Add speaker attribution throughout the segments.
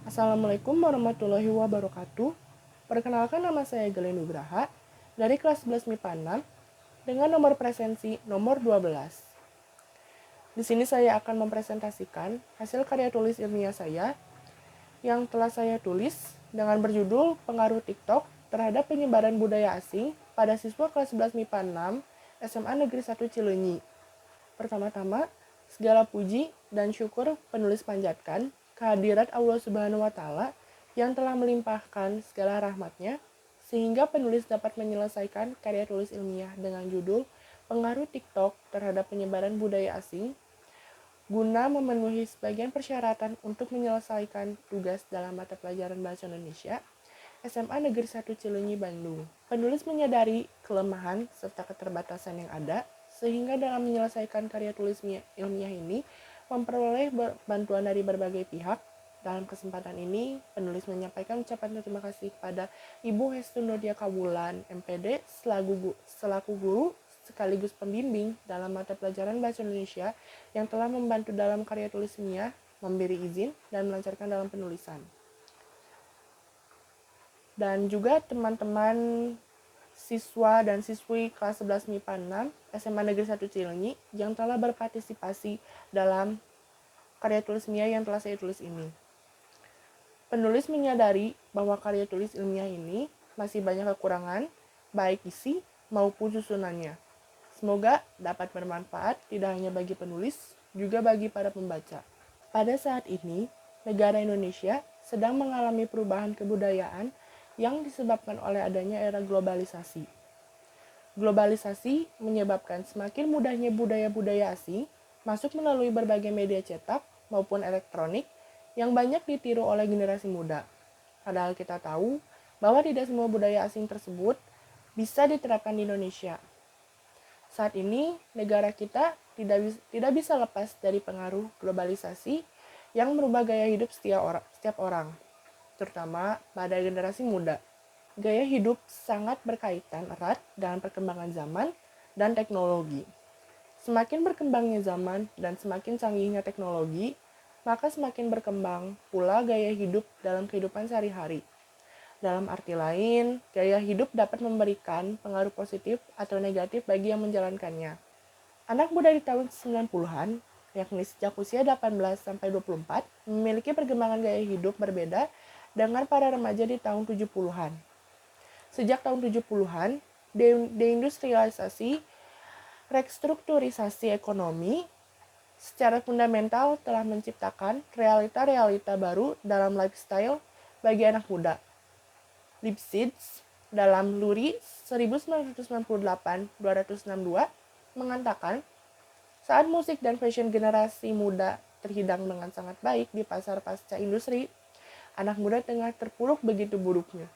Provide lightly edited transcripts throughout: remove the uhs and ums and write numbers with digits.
Speaker 1: Assalamualaikum warahmatullahi wabarakatuh. Perkenalkan, nama saya Glenn Nugraha dari kelas 11 MIPA 6 dengan nomor presensi nomor 12. Di sini saya akan mempresentasikan hasil karya tulis ilmiah saya yang telah saya tulis dengan berjudul Pengaruh TikTok terhadap penyebaran budaya asing pada siswa kelas 11 MIPA 6 SMA Negeri 1 Cileunyi. Pertama-tama, segala puji dan syukur penulis panjatkan kehadirat Allah Subhanahu wa Ta'ala yang telah melimpahkan segala rahmatnya sehingga penulis dapat menyelesaikan karya tulis ilmiah dengan judul Pengaruh TikTok terhadap penyebaran budaya asing guna memenuhi sebagian persyaratan untuk menyelesaikan tugas dalam mata pelajaran Bahasa Indonesia SMA Negeri 1 Cileunyi, Bandung. Penulis menyadari kelemahan serta keterbatasan yang ada, sehingga dalam menyelesaikan karya tulis ilmiah ini memperoleh bantuan dari berbagai pihak. Dalam kesempatan ini, penulis menyampaikan ucapan terima kasih kepada Ibu Hestu Nodia Kawulan, MPD, selaku guru sekaligus pembimbing dalam mata pelajaran Bahasa Indonesia yang telah membantu dalam karya tulis ilmiah, memberi izin, dan melancarkan dalam penulisan. Dan juga teman-teman siswa dan siswi kelas 11 MIPA 6 SMA Negeri 1 Cileunyi yang telah berpartisipasi dalam karya tulis ilmiah yang telah saya tulis ini. Penulis menyadari bahwa karya tulis ilmiah ini masih banyak kekurangan, baik isi maupun susunannya. Semoga dapat bermanfaat tidak hanya bagi penulis, juga bagi para pembaca. Pada saat ini, negara Indonesia sedang mengalami perubahan kebudayaan yang disebabkan oleh adanya era globalisasi. Globalisasi menyebabkan semakin mudahnya budaya-budaya asing masuk melalui berbagai media cetak maupun elektronik yang banyak ditiru oleh generasi muda. Padahal kita tahu bahwa tidak semua budaya asing tersebut bisa diterapkan di Indonesia. Saat ini, negara kita tidak bisa lepas dari pengaruh globalisasi yang merubah gaya hidup setiap orang, terutama pada generasi muda. Gaya hidup sangat berkaitan erat dengan perkembangan zaman dan teknologi. Semakin berkembangnya zaman dan semakin canggihnya teknologi, maka semakin berkembang pula gaya hidup dalam kehidupan sehari-hari. Dalam arti lain, gaya hidup dapat memberikan pengaruh positif atau negatif bagi yang menjalankannya. Anak muda di tahun 90-an, yakni sejak usia 18-24, memiliki perkembangan gaya hidup berbeda dengan para remaja di tahun 70-an. Sejak tahun 70-an, deindustrialisasi, restrukturisasi ekonomi secara fundamental telah menciptakan realita-realita baru dalam lifestyle bagi anak muda. Lipschitz dalam Luri 1998-262 mengatakan, saat musik dan fashion generasi muda terhidang dengan sangat baik di pasar pasca industri, anak muda tengah terpuruk begitu buruknya.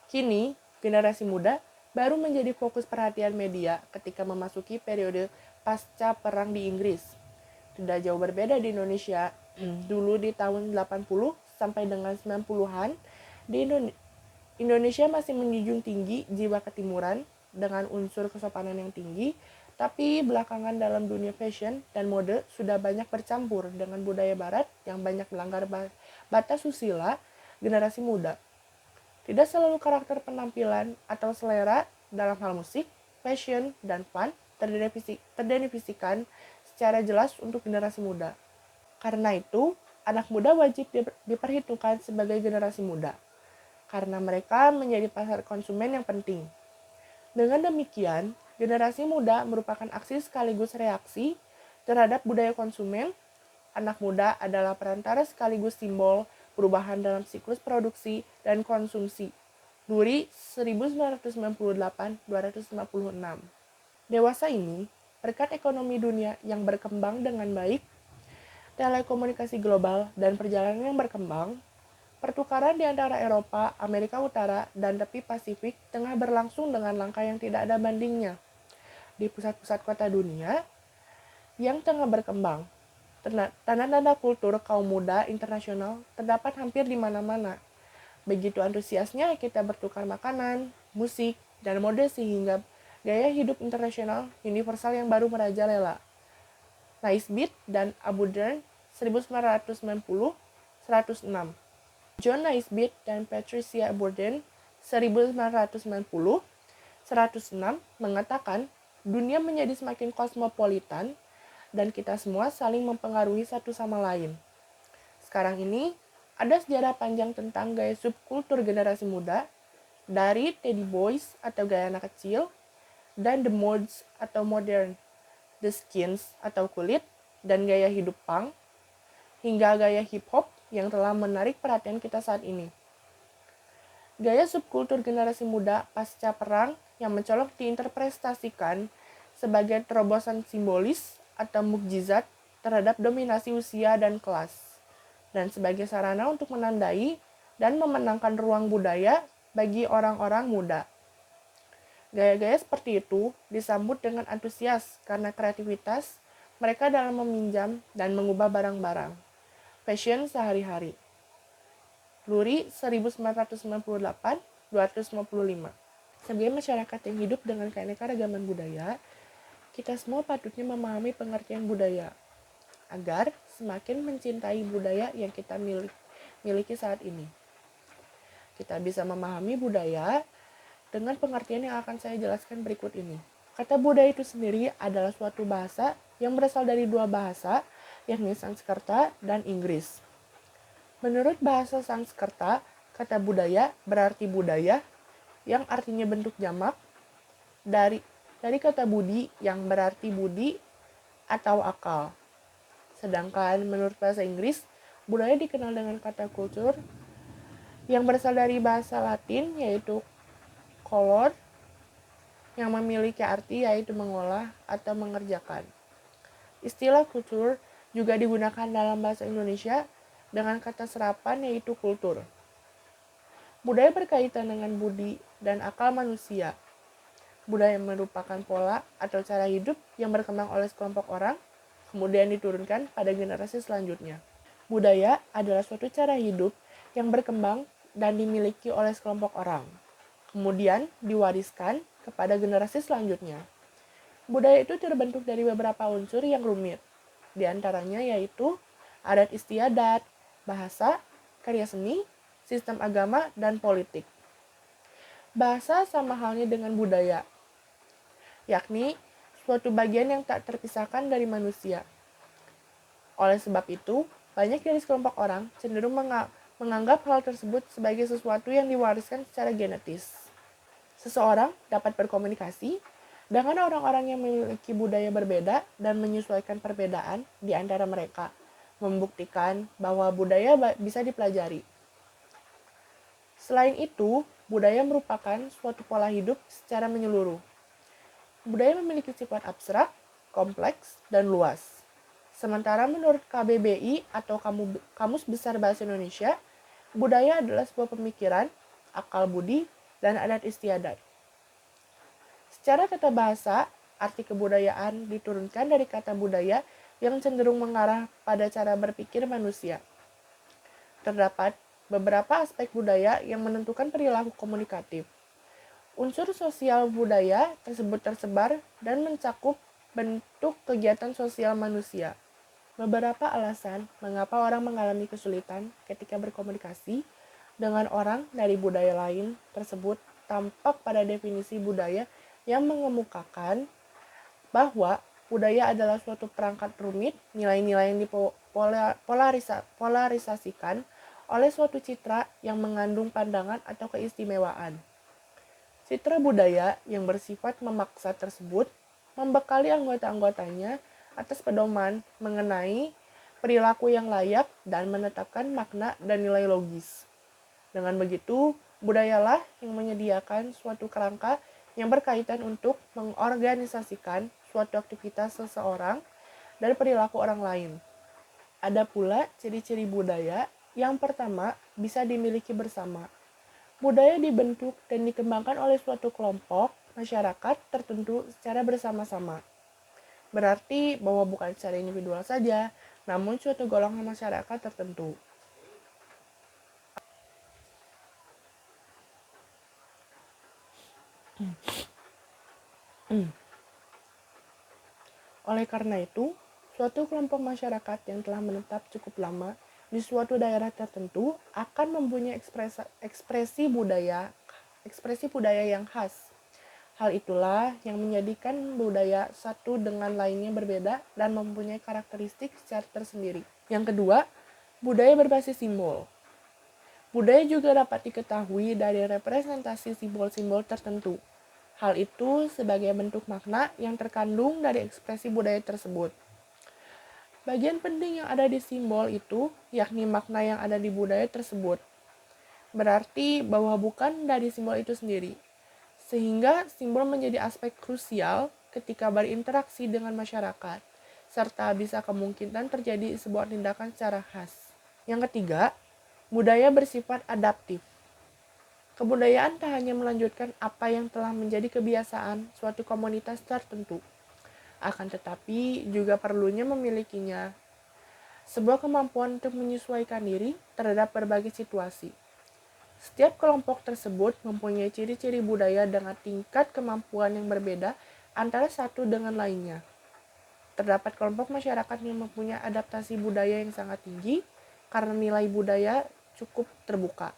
Speaker 1: Kini, generasi muda baru menjadi fokus perhatian media ketika memasuki periode pasca perang di Inggris. Tidak jauh berbeda di Indonesia. Dulu di tahun 80 sampai dengan 90-an, di Indonesia masih menjunjung tinggi jiwa ketimuran dengan unsur kesopanan yang tinggi, tapi belakangan dalam dunia fashion dan mode sudah banyak bercampur dengan budaya barat yang banyak melanggar batas susila generasi muda. Tidak selalu karakter penampilan atau selera dalam hal musik, fashion, dan fun terdefinisikan secara jelas untuk generasi muda. Karena itu, anak muda wajib diperhitungkan sebagai generasi muda, karena mereka menjadi pasar konsumen yang penting. Dengan demikian, generasi muda merupakan aksi sekaligus reaksi terhadap budaya konsumen. Anak muda adalah perantara sekaligus simbol perubahan dalam siklus produksi dan konsumsi. Luri 1998-256. Dewasa ini, berkat ekonomi dunia yang berkembang dengan baik, telekomunikasi global dan perjalanan yang berkembang, pertukaran di antara Eropa, Amerika Utara, dan tepi Pasifik tengah berlangsung dengan langkah yang tidak ada bandingnya. Di pusat-pusat kota dunia yang tengah berkembang, tanda-tanda kultur kaum muda internasional terdapat hampir di mana-mana. Begitu antusiasnya kita bertukar makanan, musik, dan mode sehingga gaya hidup internasional universal yang baru merajalela. Naisbitt dan Abu Dhabi 1990-106. John Naisbitt dan Patricia Borden 1990-106 mengatakan dunia menjadi semakin kosmopolitan dan kita semua saling mempengaruhi satu sama lain. Sekarang ini ada sejarah panjang tentang gaya subkultur generasi muda dari Teddy Boys atau gaya anak kecil dan The Mods atau modern, The Skins atau kulit, dan gaya hidup punk, hingga gaya hip hop yang telah menarik perhatian kita saat ini. Gaya subkultur generasi muda pasca perang yang mencolok diinterpretasikan sebagai terobosan simbolis atau mukjizat terhadap dominasi usia dan kelas, dan sebagai sarana untuk menandai dan memenangkan ruang budaya bagi orang-orang muda. Gaya-gaya seperti itu disambut dengan antusias karena kreativitas mereka dalam meminjam dan mengubah barang-barang fashion sehari-hari. Lurie 1998-255. Sebagai masyarakat yang hidup dengan keanekaragaman budaya, kita semua patutnya memahami pengertian budaya agar semakin mencintai budaya yang kita miliki saat ini. Kita bisa memahami budaya dengan pengertian yang akan saya jelaskan berikut ini. Kata budaya itu sendiri adalah suatu bahasa yang berasal dari dua bahasa, yakni Sanskerta dan Inggris. Menurut bahasa Sanskerta, kata budaya berarti budaya yang artinya bentuk jamak dari kata budi yang berarti budi atau akal. Sedangkan menurut bahasa Inggris, budaya dikenal dengan kata culture yang berasal dari bahasa Latin yaitu color yang memiliki arti yaitu mengolah atau mengerjakan. Istilah kultur juga digunakan dalam bahasa Indonesia dengan kata serapan yaitu kultur. Budaya berkaitan dengan budi dan akal manusia. Budaya merupakan pola atau cara hidup yang berkembang oleh sekelompok orang, kemudian diturunkan pada generasi selanjutnya. Budaya adalah suatu cara hidup yang berkembang dan dimiliki oleh sekelompok orang, kemudian diwariskan kepada generasi selanjutnya. Budaya itu terbentuk dari beberapa unsur yang rumit, di antaranya yaitu adat istiadat, bahasa, karya seni, sistem agama, dan politik. Bahasa sama halnya dengan budaya, yakni suatu bagian yang tak terpisahkan dari manusia. Oleh sebab itu, banyak dari sekelompok orang cenderung menganggap hal tersebut sebagai sesuatu yang diwariskan secara genetis. Seseorang dapat berkomunikasi dengan orang-orang yang memiliki budaya berbeda dan menyesuaikan perbedaan di antara mereka, membuktikan bahwa budaya bisa dipelajari. Selain itu, budaya merupakan suatu pola hidup secara menyeluruh. Budaya memiliki sifat abstrak, kompleks, dan luas. Sementara menurut KBBI atau Kamus Besar Bahasa Indonesia, budaya adalah sebuah pemikiran, akal budi, dan adat istiadat. Secara tata bahasa, arti kebudayaan diturunkan dari kata budaya yang cenderung mengarah pada cara berpikir manusia. Terdapat beberapa aspek budaya yang menentukan perilaku komunikatif. Unsur sosial budaya tersebut tersebar dan mencakup bentuk kegiatan sosial manusia. Beberapa alasan mengapa orang mengalami kesulitan ketika berkomunikasi dengan orang dari budaya lain tersebut tampak pada definisi budaya yang mengemukakan bahwa budaya adalah suatu perangkat rumit, nilai-nilai yang dipolarisasikan oleh suatu citra yang mengandung pandangan atau keistimewaan. Citra budaya yang bersifat memaksa tersebut membekali anggota-anggotanya atas pedoman mengenai perilaku yang layak dan menetapkan makna dan nilai logis. Dengan begitu, budayalah yang menyediakan suatu kerangka yang berkaitan untuk mengorganisasikan suatu aktivitas seseorang dan perilaku orang lain. Ada pula ciri-ciri budaya. Yang pertama, bisa dimiliki bersama. Budaya dibentuk dan dikembangkan oleh suatu kelompok masyarakat tertentu secara bersama-sama. Berarti bahwa bukan secara individual saja, namun suatu golongan masyarakat tertentu. Oleh karena itu, suatu kelompok masyarakat yang telah menetap cukup lama di suatu daerah tertentu akan mempunyai ekspresi budaya yang khas. Hal itulah yang menjadikan budaya satu dengan lainnya berbeda dan mempunyai karakteristik secara tersendiri. Yang kedua, budaya berbasis simbol. Budaya juga dapat diketahui dari representasi simbol-simbol tertentu. Hal itu sebagai bentuk makna yang terkandung dari ekspresi budaya tersebut. Bagian penting yang ada di simbol itu yakni makna yang ada di budaya tersebut. Berarti bahwa bukan dari simbol itu sendiri. Sehingga simbol menjadi aspek krusial ketika berinteraksi dengan masyarakat, serta bisa kemungkinan terjadi sebuah tindakan secara khas. Yang ketiga, budaya bersifat adaptif. Kebudayaan tak hanya melanjutkan apa yang telah menjadi kebiasaan suatu komunitas tertentu, akan tetapi juga perlunya memilikinya sebuah kemampuan untuk menyesuaikan diri terhadap berbagai situasi. Setiap kelompok tersebut mempunyai ciri-ciri budaya dengan tingkat kemampuan yang berbeda antara satu dengan lainnya. Terdapat kelompok masyarakat yang mempunyai adaptasi budaya yang sangat tinggi karena nilai budaya cukup terbuka.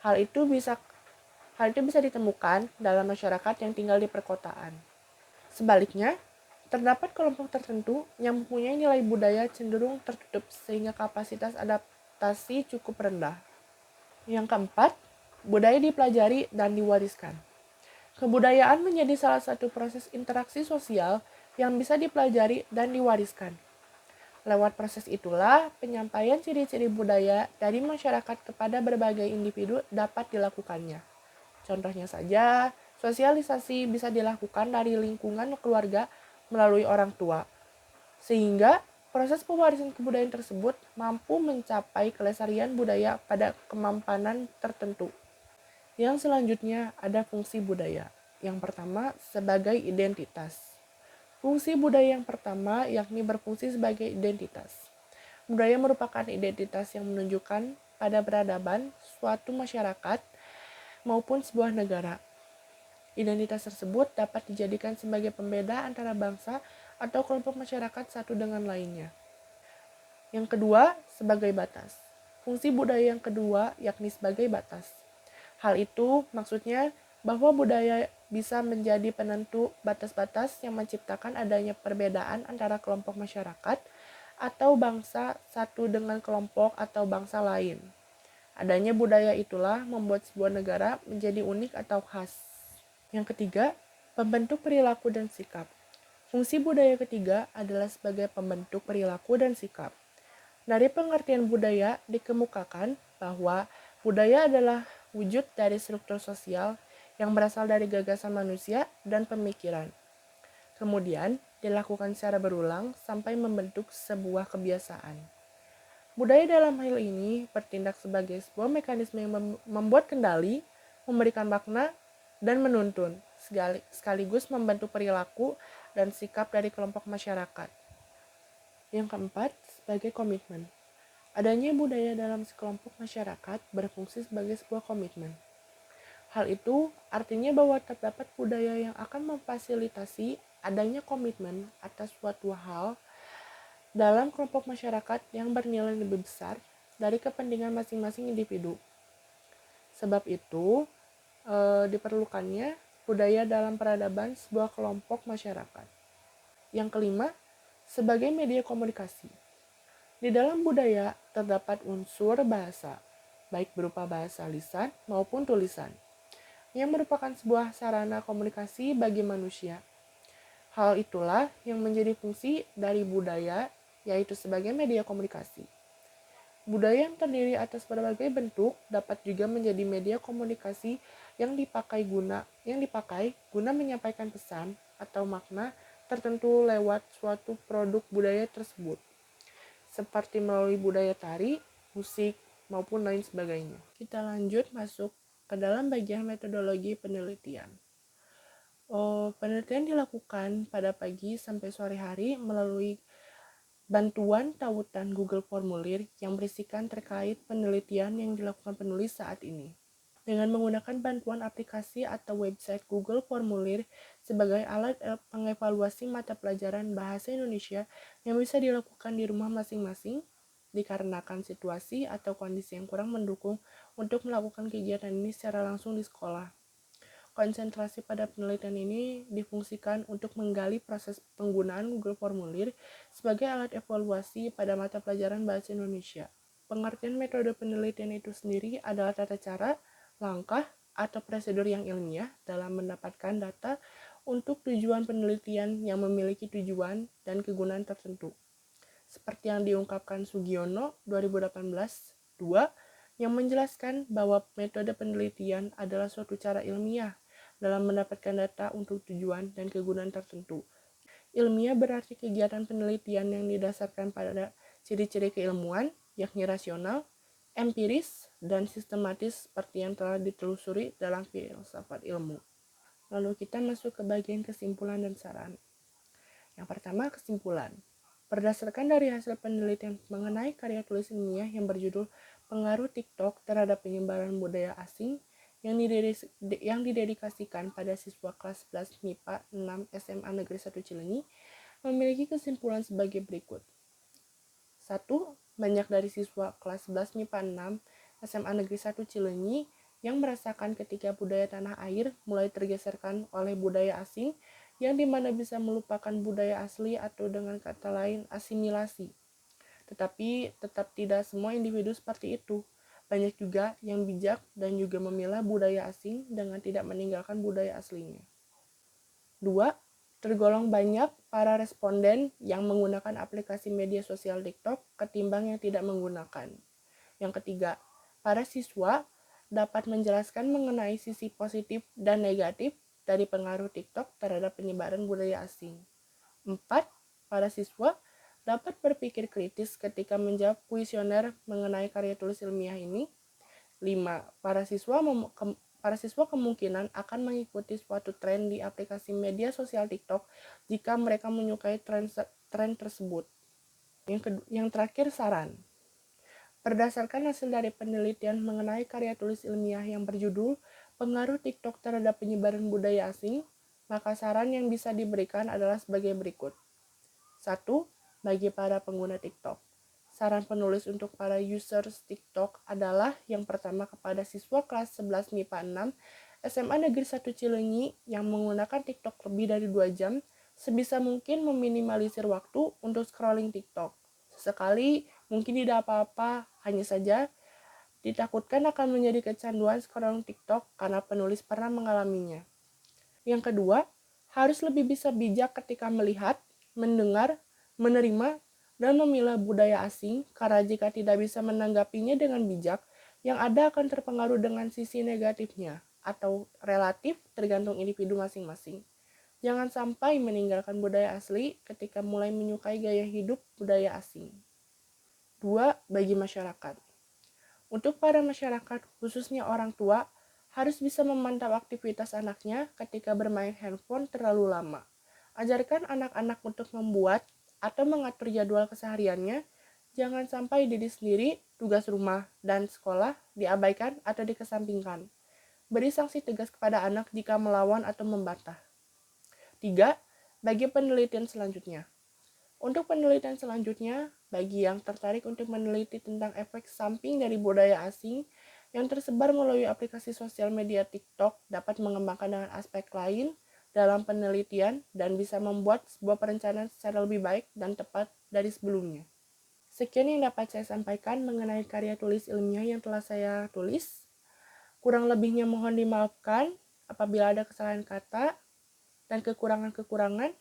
Speaker 1: Hal itu bisa ditemukan dalam masyarakat yang tinggal di perkotaan. Sebaliknya, terdapat kelompok tertentu yang mempunyai nilai budaya cenderung tertutup sehingga kapasitas adaptasi cukup rendah. Yang keempat, budaya dipelajari dan diwariskan. Kebudayaan menjadi salah satu proses interaksi sosial yang bisa dipelajari dan diwariskan. Lewat proses itulah, penyampaian ciri-ciri budaya dari masyarakat kepada berbagai individu dapat dilakukannya. Contohnya saja, sosialisasi bisa dilakukan dari lingkungan keluarga melalui orang tua. Sehingga proses pewarisan kebudayaan tersebut mampu mencapai kelestarian budaya pada kemampanan tertentu. Yang selanjutnya ada fungsi budaya. Yang pertama, sebagai identitas. Fungsi budaya yang pertama yakni berfungsi sebagai identitas. Budaya merupakan identitas yang menunjukkan pada peradaban suatu masyarakat maupun sebuah negara. Identitas tersebut dapat dijadikan sebagai pembeda antara bangsa atau kelompok masyarakat satu dengan lainnya. Yang kedua, sebagai batas. Fungsi budaya yang kedua yakni sebagai batas. Hal itu maksudnya bahwa budaya bisa menjadi penentu batas-batas yang menciptakan adanya perbedaan antara kelompok masyarakat atau bangsa satu dengan kelompok atau bangsa lain. Adanya budaya itulah membuat sebuah negara menjadi unik atau khas. Yang ketiga, pembentuk perilaku dan sikap. Fungsi budaya ketiga adalah sebagai pembentuk perilaku dan sikap. Dari pengertian budaya dikemukakan bahwa budaya adalah wujud dari struktur sosial yang berasal dari gagasan manusia dan pemikiran. Kemudian dilakukan secara berulang sampai membentuk sebuah kebiasaan. Budaya dalam hal ini bertindak sebagai sebuah mekanisme yang membuat kendali, memberikan makna, dan menuntun, sekaligus membentuk perilaku dan sikap dari kelompok masyarakat. Yang keempat, sebagai komitmen. Adanya budaya dalam sekelompok masyarakat berfungsi sebagai sebuah komitmen. Hal itu artinya bahwa terdapat budaya yang akan memfasilitasi adanya komitmen atas suatu hal dalam kelompok masyarakat yang bernilai lebih besar dari kepentingan masing-masing individu. Sebab itu, diperlukannya budaya dalam peradaban sebuah kelompok masyarakat. Yang kelima, sebagai media komunikasi. Di dalam budaya terdapat unsur bahasa, baik berupa bahasa lisan maupun tulisan, yang merupakan sebuah sarana komunikasi bagi manusia. Hal itulah yang menjadi fungsi dari budaya, yaitu sebagai media komunikasi. Budaya yang terdiri atas berbagai bentuk dapat juga menjadi media komunikasi yang dipakai guna menyampaikan pesan atau makna tertentu lewat suatu produk budaya tersebut, seperti melalui budaya tari, musik, maupun lain sebagainya. Kita lanjut masuk ke dalam bagian metodologi penelitian. Penelitian dilakukan pada pagi sampai sore hari melalui bantuan tautan Google Formulir yang berisikan terkait penelitian yang dilakukan penulis saat ini. Dengan menggunakan bantuan aplikasi atau website Google Formulir sebagai alat pengevaluasi mata pelajaran bahasa Indonesia yang bisa dilakukan di rumah masing-masing, dikarenakan situasi atau kondisi yang kurang mendukung untuk melakukan kegiatan ini secara langsung di sekolah. Konsentrasi pada penelitian ini difungsikan untuk menggali proses penggunaan Google Formulir sebagai alat evaluasi pada mata pelajaran Bahasa Indonesia. Pengertian metode penelitian itu sendiri adalah tata cara, langkah, atau prosedur yang ilmiah dalam mendapatkan data untuk tujuan penelitian yang memiliki tujuan dan kegunaan tertentu. Seperti yang diungkapkan Sugiono 2018, 2, yang menjelaskan bahwa metode penelitian adalah suatu cara ilmiah dalam mendapatkan data untuk tujuan dan kegunaan tertentu. Ilmiah berarti kegiatan penelitian yang didasarkan pada ciri-ciri keilmuan, yakni rasional, empiris, dan sistematis seperti yang telah ditelusuri dalam filsafat ilmu. Lalu kita masuk ke bagian kesimpulan dan saran. Yang pertama, kesimpulan. Berdasarkan dari hasil penelitian mengenai karya tulis ilmiah yang berjudul Pengaruh TikTok terhadap penyebaran budaya asing yang didedikasikan pada siswa kelas 11 MIPA 6 SMA Negeri 1 Cileunyi, memiliki kesimpulan sebagai berikut. 1. Banyak dari siswa kelas 11 MIPA 6 SMA Negeri 1 Cileunyi yang merasakan ketika budaya tanah air mulai tergeserkan oleh budaya asing yang dimana bisa melupakan budaya asli atau dengan kata lain asimilasi. Tetapi tetap tidak semua individu seperti itu. Banyak juga yang bijak dan juga memilah budaya asing dengan tidak meninggalkan budaya aslinya. 2. Tergolong banyak para responden yang menggunakan aplikasi media sosial TikTok ketimbang yang tidak menggunakan. Yang ketiga, para siswa dapat menjelaskan mengenai sisi positif dan negatif dari pengaruh TikTok terhadap penyebaran budaya asing. 4. Para siswa dapat berpikir kritis ketika menjawab kuesioner mengenai karya tulis ilmiah ini. 5. Para siswa kemungkinan akan mengikuti suatu tren di aplikasi media sosial TikTok jika mereka menyukai tren tersebut. Yang terakhir, saran. Berdasarkan hasil dari penelitian mengenai karya tulis ilmiah yang berjudul Pengaruh TikTok terhadap penyebaran budaya asing, maka saran yang bisa diberikan adalah sebagai berikut. 1. Bagi para pengguna TikTok. Saran penulis untuk para users TikTok adalah yang pertama kepada siswa kelas 11 MIPA 6 SMA Negeri 1 Cileunyi yang menggunakan TikTok lebih dari 2 jam, sebisa mungkin meminimalisir waktu untuk scrolling TikTok. Sesekali mungkin tidak apa-apa, hanya saja ditakutkan akan menjadi kecanduan scrolling TikTok karena penulis pernah mengalaminya. Yang kedua, harus lebih bisa bijak ketika melihat, mendengar, menerima, dan memilah budaya asing, karena jika tidak bisa menanggapinya dengan bijak, yang ada akan terpengaruh dengan sisi negatifnya, atau relatif tergantung individu masing-masing. Jangan sampai meninggalkan budaya asli ketika mulai menyukai gaya hidup budaya asing. 2. Bagi masyarakat. Untuk para masyarakat, khususnya orang tua, harus bisa memantau aktivitas anaknya ketika bermain handphone terlalu lama. Ajarkan anak-anak untuk membuat atau mengatur jadwal kesehariannya, jangan sampai diri sendiri, tugas rumah, dan sekolah diabaikan atau dikesampingkan. Beri sanksi tegas kepada anak jika melawan atau membantah. 3. Bagi penelitian selanjutnya. Untuk penelitian selanjutnya, bagi yang tertarik untuk meneliti tentang efek samping dari budaya asing yang tersebar melalui aplikasi sosial media TikTok dapat mengembangkan dengan aspek lain dalam penelitian dan bisa membuat sebuah perencanaan secara lebih baik dan tepat dari sebelumnya. Sekian yang dapat saya sampaikan mengenai karya tulis ilmiah yang telah saya tulis. Kurang lebihnya mohon dimaafkan apabila ada kesalahan kata dan kekurangan-kekurangan.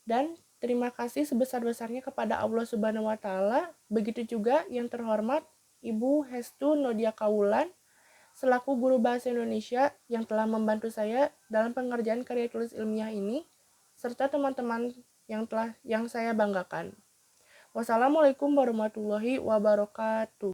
Speaker 1: Dan terima kasih sebesar-besarnya kepada Allah Subhanahu wa Ta'ala. Begitu juga yang terhormat Ibu Hestu Nodia Kaulan selaku guru bahasa Indonesia yang telah membantu saya dalam pengerjaan karya tulis ilmiah ini, serta teman-teman yang saya banggakan. Wassalamualaikum warahmatullahi wabarakatuh.